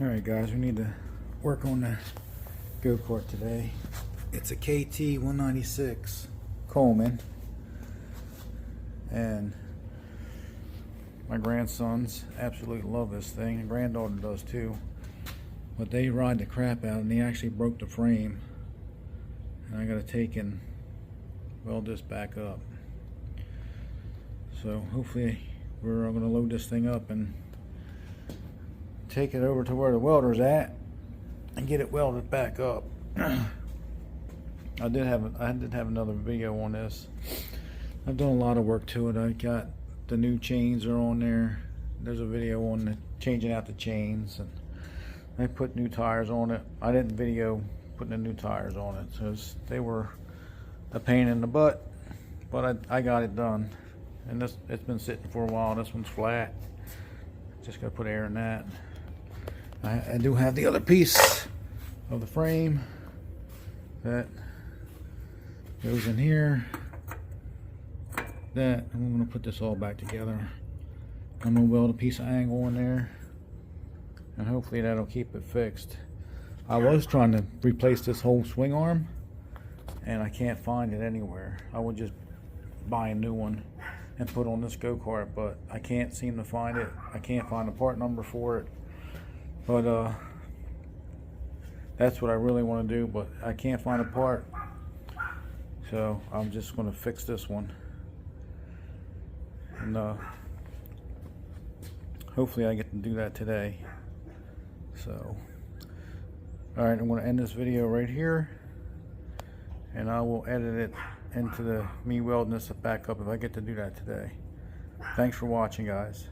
Alright guys, we need to work on the go-kart today. It's a KT196 Coleman, and my grandsons absolutely love this thing, and granddaughter does too. But they ride the crap out, and they actually broke the frame, and I gotta take and weld this back up. So hopefully we're gonna load this thing up and take it over to where the welder's at and get it welded back up. I did have another video on this. I've done a lot of work to it. I got the new chains are on there. There's a video on the changing out the chains, and I put new tires on it. I didn't video putting the new tires on it, so they were a pain in the butt, but I got it done. And it's been sitting for a while. This one's flat. Just gotta put air in that. I do have the other piece of the frame that goes in here. That I'm going to put this all back together. I'm going to weld a piece of angle in there, and hopefully that'll keep it fixed. I was trying to replace this whole swing arm, and I can't find it anywhere. I would just buy a new one and put on this go-kart, but I can't seem to find it. I can't find a part number for it. But that's what I really want to do, but I can't find a part, so I'm just going to fix this one, and hopefully I get to do that today. So alright, I'm going to end this video right here, and I will edit it into me welding this back up if I get to do that today. Thanks for watching, guys.